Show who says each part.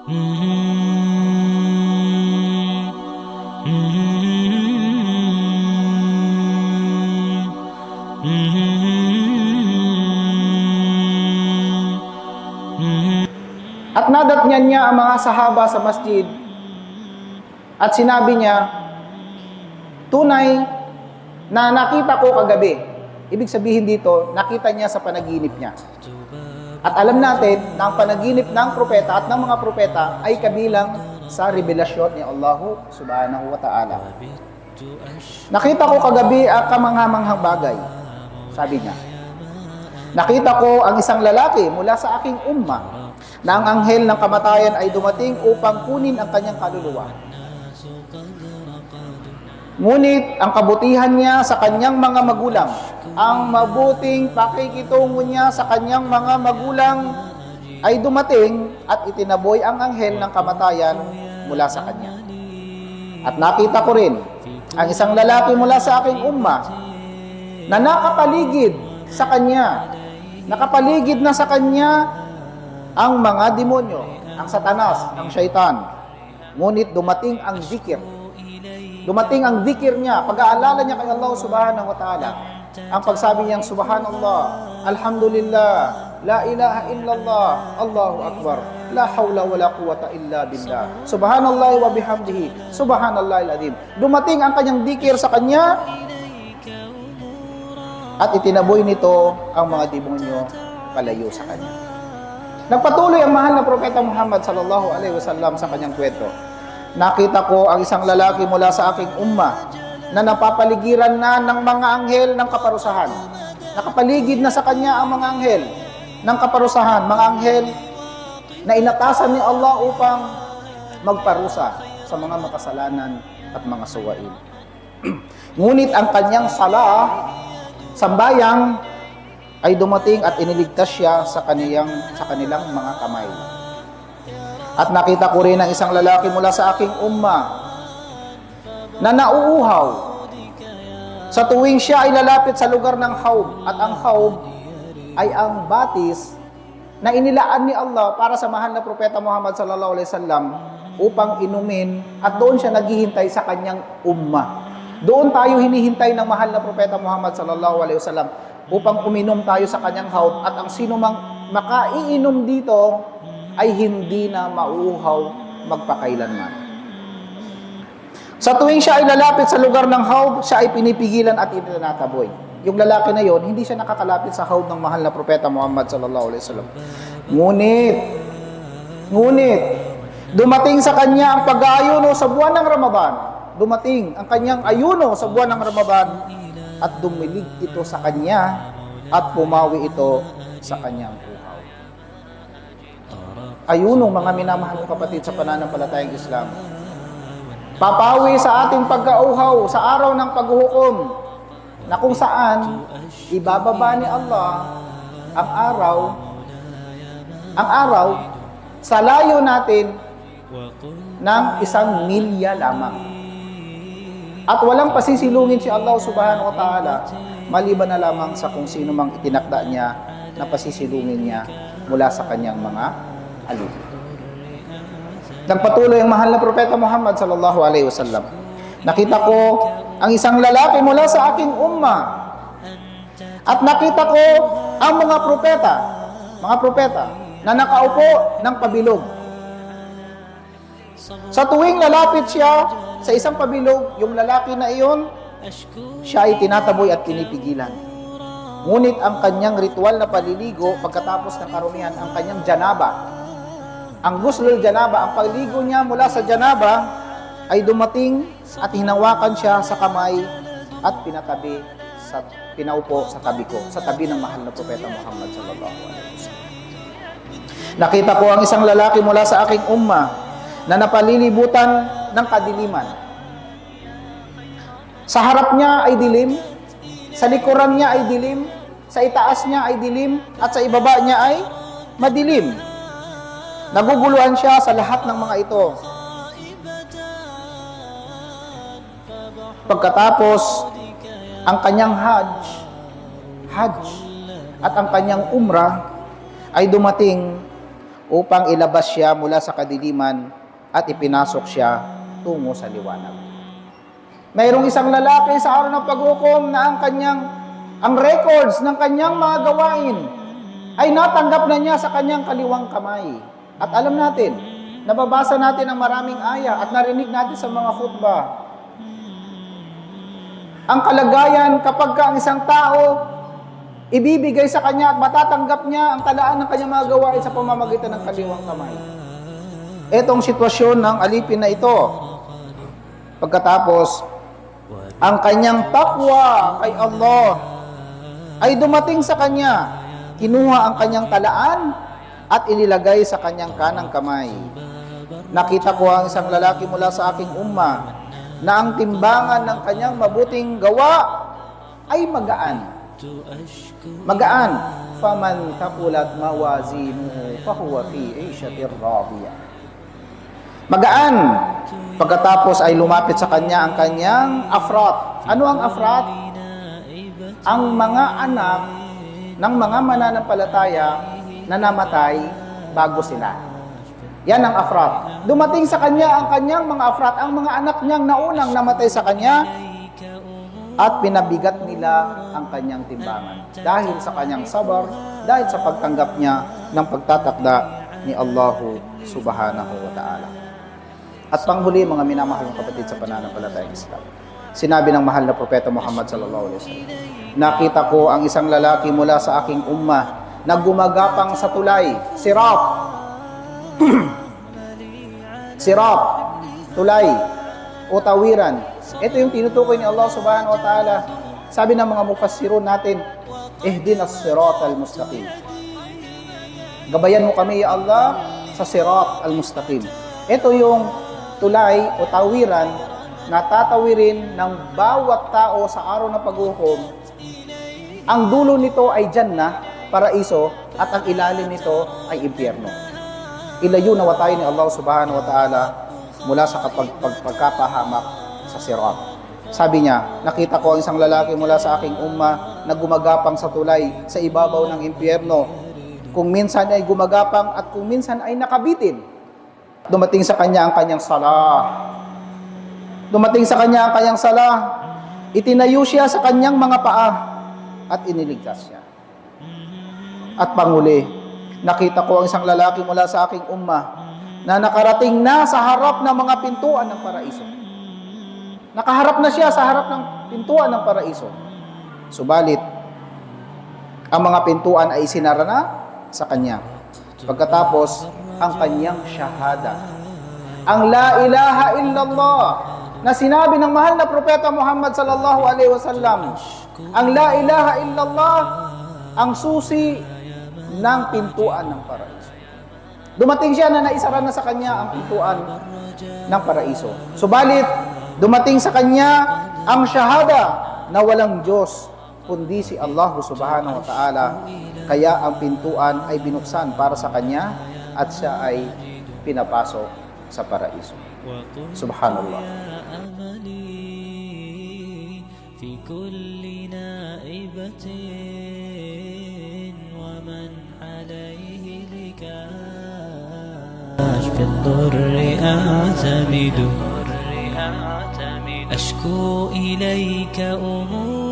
Speaker 1: At nadatnyan niya ang mga sahaba sa masjid at sinabi niya, tunay na nakita ko kagabi. Ibig sabihin dito, nakita niya sa panaginip niya. At alam natin na ang panaginip ng propeta at ng mga propeta ay kabilang sa revelasyon ni Allah subhanahu wa ta'ala. Nakita ko kagabi ang kamanghamanghang bagay. Sabi niya, nakita ko ang isang lalaki mula sa aking umma na ang anghel ng kamatayan ay dumating upang kunin ang kanyang kaluluwa. Ngunit ang kabutihan niya sa kanyang mga magulang, ang mabuting pakikitungo niya sa kanyang mga magulang ay dumating at itinaboy ang anghel ng kamatayan mula sa kanya. At nakita ko rin ang isang lalaki mula sa aking umma na nakapaligid sa kanya, nakapaligid na sa kanya ang mga demonyo, ang satanas, ang syaitan. Ngunit dumating ang zikir. Dumating ang zikir niya, pag-aalala niya kay Allah subhanahu wa ta'ala. Ang pagsabi niyang subhanallah, alhamdulillah, la ilaha illallah, Allahu akbar, la hawla wa la quwata illa billah, subhanallah wa bihamdihi, subhanallahil azim. Dumating ang kanyang zikir sa kanya at itinaboy nito ang mga demonyo palayo sa kanya. Nagpatuloy ang mahal na propeta Muhammad sallallahu alaihi wasallam sa kanyang kwento. Nakita ko ang isang lalaki mula sa aking umma na napapaligiran na ng mga anghel ng kaparusahan. Nakapaligid na sa kanya ang mga anghel ng kaparusahan, mga anghel na inatasan ni Allah upang magparusa sa mga makasalanan at mga suwain. Ngunit ang kanyang sambayang ay dumating at iniligtas siya sa kanilang mga kamay. At nakita ko rin ang isang lalaki mula sa aking umma na nauuhaw sa tuwing siya ay lalapit sa lugar ng haub. At ang haub ay ang batis na inilaan ni Allah para sa mahal na propeta Muhammad sallallahu alaihi wasallam upang inumin, at doon siya naghihintay sa kanyang umma. Doon tayo hinihintay ng mahal na propeta Muhammad sallallahu alaihi wasallam upang uminom tayo sa kanyang haub, at ang sino mang makaiinom dito ay hindi na mauuhaw magpakailanman. Sa tuwing siya ay lalapit sa lugar ng haub, siya ay pinipigilan at itinataboy. Yung lalaki na yon, hindi siya nakakalapit sa haub ng mahal na propeta Muhammad sallallahu alaihi wasallam. Ngunit, dumating sa kanya ang pag-aayuno sa buwan ng Ramadan. Dumating ang kanyang ayuno sa buwan ng Ramadan at dumilig ito sa kanya at pumawi ito sa kanyang uhaw. Ayuno, mga minamahal kong kapatid sa pananampalatayang Islam. Papawi sa ating pagkauhaw sa araw ng paghuhukom, na kung saan ibababa ni Allah ang araw sa layo natin ng 1 milya lamang. At walang pasisilungin si Allah subhanahu wa ta'ala maliban na lamang sa kung sino mang itinakda niya na pasisilungin niya mula sa kanyang mga alin. Nagpatuloy ang mahal na propeta Muhammad sallallahu alaihi wasallam. Nakita ko ang isang lalaki mula sa aking umma. At nakita ko ang mga propeta na nakaupo ng pabilog. Sa tuwing lalapit siya sa isang pabilog, yung lalaki na iyon, siya ay tinataboy at pinipigilan. Ngunit ang kanyang ritual na paliligo pagkatapos ng karumihan, ang kanyang janaba, ang guslul janaba, ang pagligo niya mula sa janaba ay dumating at hinawakan siya sa kamay at pinaupo sa tabi ko, sa tabi ng mahal na propeta Muhammad sallallahu alaihi wasallam. Nakita ko ang isang lalaki mula sa aking umma na napalilibutan ng kadiliman. Sa harap niya ay dilim, sa likuran niya ay dilim, sa itaas niya ay dilim, at sa ibaba niya ay madilim. Naguguluhan siya sa lahat ng mga ito. Pagkatapos, ang kanyang hajj at ang kanyang umrah ay dumating upang ilabas siya mula sa kadiliman at ipinasok siya tungo sa liwanag. Mayroong isang lalaki sa araw ng paghukom na ang records ng kanyang mga gawain ay natanggap na niya sa kanyang kaliwang kamay. At alam natin, nababasa natin ang maraming aya at narinig natin sa mga khutbah. Ang kalagayan kapag ang isang tao ibibigay sa kanya at matatanggap niya ang talaan ng kanyang mga gawain sa pamamagitan ng kaliwang kamay. Etong sitwasyon ng alipin na ito. Pagkatapos, ang kanyang takwa kay Allah ay dumating sa kanya. Kinuha ang kanyang talaan at inilagay sa kanyang kanang kamay. Nakita ko ang isang lalaki mula sa aking umma na ang timbangan ng kanyang mabuting gawa ay magaan. Magaan. Faman taqulat mawazinuhu fahuwa fi 'ishatir radiyah. Magaan. Pagkatapos ay lumapit sa kanya ang kanyang afrat. Ano ang afrat? Ang mga anak ng mga mananampalataya na namatay bago sila. Yan ang afrat. Dumating sa kanya ang kanyang mga afrat, ang mga anak niyang naunang namatay sa kanya, at pinabigat nila ang kanyang timbangan. Dahil sa kanyang sabar, dahil sa pagtanggap niya ng pagtatakda ni Allahu subhanahu wa ta'ala. At panghuli, mga minamahal ng kapatid sa pananampalatayang Islam, sinabi ng mahal na propeta Muhammad sallallahu alaihi wasallam, nakita ko ang isang lalaki mula sa aking umma na gumagapang sa tulay, sirat. Sirat, tulay o tawiran. Ito yung tinutukoy ni Allah subhanahu wa ta'ala. Sabi ng mga mufassirun natin, ihdinas siratal mustaqim. Gabayan mo kami, ya Allah, sa sirat al-mustaqim. Ito yung tulay o tawiran na tatawirin ng bawat tao sa araw ng paghukom. Ang dulo nito ay Jannah, paraiso, at ang ilalim nito ay impyerno. Ilayo na tayo ni Allah subhanahu wa ta'ala mula sa pagkapahamak sa sirat. Sabi niya, nakita ko ang isang lalaki mula sa aking umma na gumagapang sa tulay sa ibabaw ng impyerno. Kung minsan ay gumagapang at kung minsan ay nakabitin. Dumating sa kanya ang kanyang salah. Dumating sa kanya ang kanyang salah. Itinayo siya sa kanyang mga paa at iniligtas siya. At panghuli, nakita ko ang isang lalaki mula sa aking umma na nakarating na sa harap ng mga pintuan ng paraiso. Nakaharap na siya sa harap ng pintuan ng paraiso. Subalit, ang mga pintuan ay sinara na sa kanya. Pagkatapos, ang kanyang syahada. Ang la ilaha illallah na sinabi ng mahal na propeta Muhammad sallallahu alaihi wasallam. Ang la ilaha illallah ang susi ng pintuan ng paraiso. Dumating siya na naisara na sa kanya ang pintuan ng paraiso. Subalit, dumating sa kanya ang syahada na walang Diyos kundi si Allah subhanahu wa ta'ala. Kaya ang pintuan ay binuksan para sa kanya at siya ay pinapasok sa paraiso. Subhanallah. في كل نائبة ومن عليه لكاش في الضر أعتمد أشكو إليك أمور